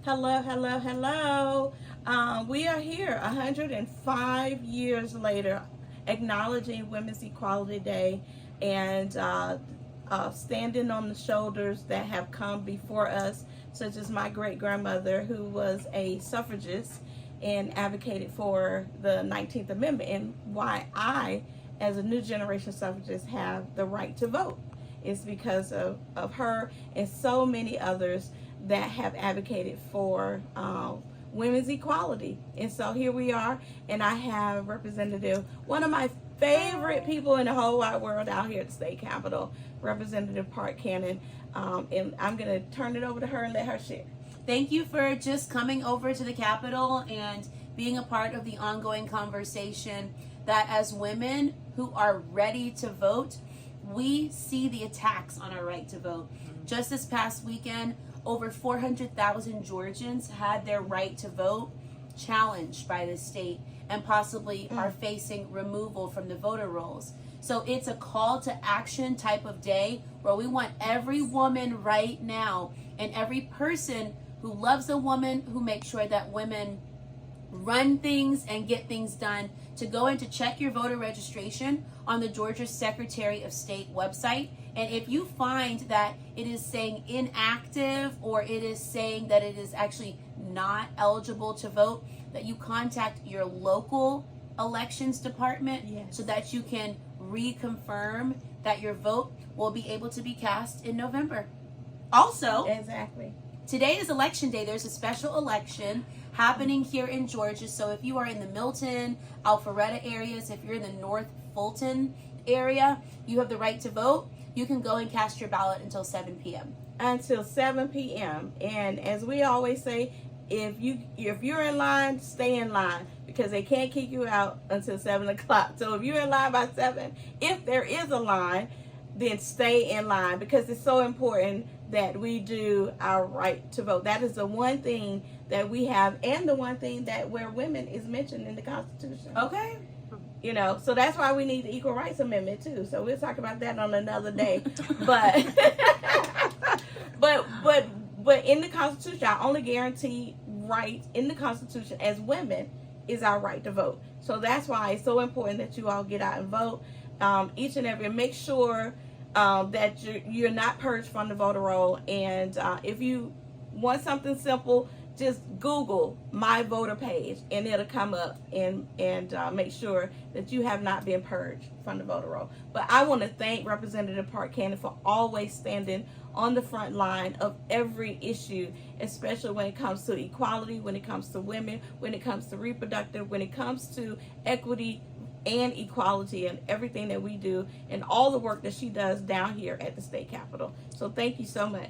Hello, hello, hello. We are here 105 years later, acknowledging Women's Equality Day and standing on the shoulders that have come before us, such as my great grandmother, who was a suffragist and advocated for the 19th Amendment, and why I, as a new generation suffragist, have the right to vote. It's because of her and so many others that have advocated for women's equality. And so here we are, and I have Representative, one of my favorite people in the whole wide world out here at the state capitol, Representative Park Cannon, and I'm going to turn it over to her and let her share. Thank you for just coming over to the Capitol and being a part of the ongoing conversation that as women who are ready to vote, we see the attacks on our right to vote. Just this past weekend, over 400,000 Georgians had their right to vote challenged by the state and possibly are facing removal from the voter rolls. So it's a call to action type of day where we want every woman right now and every person who loves a woman, who makes sure that women run things and get things done, to go in to check your voter registration on the Georgia Secretary of State website. And if you find that it is saying inactive or it is saying that it is actually not eligible to vote, that you contact your local elections department, Yes. so that you can reconfirm that your vote will be able to be cast in November. Also, Exactly. today is election day. There's a special election happening here in Georgia. So if you are in the Milton, Alpharetta areas, if you're in the North Fulton area, you have the right to vote. You can go and cast your ballot until 7 p.m. Until 7 p.m. And as we always say, if you're in line, stay in line, because they can't kick you out until 7 o'clock. So if you're in line by 7, if there is a line, then stay in line, because it's so important that we do our right to vote. That is the one thing that we have, and the one thing that where women is mentioned in the Constitution. Okay. You know, so that's why we need the Equal Rights Amendment too. So we'll talk about that on another day. but but in the Constitution, our only guaranteed right in the Constitution as women is our right to vote. So that's why it's so important that you all get out and vote each and every. Make sure that you're not purged from the voter roll. And if you want something simple, just Google my voter page and it'll come up, and make sure that you have not been purged from the voter roll. But I want to thank Representative Park Cannon for always standing on the front line of every issue, especially when it comes to equality, when it comes to women, when it comes to reproductive, when it comes to equity and equality, and everything that we do and all the work that she does down here at the state capitol. So thank you so much.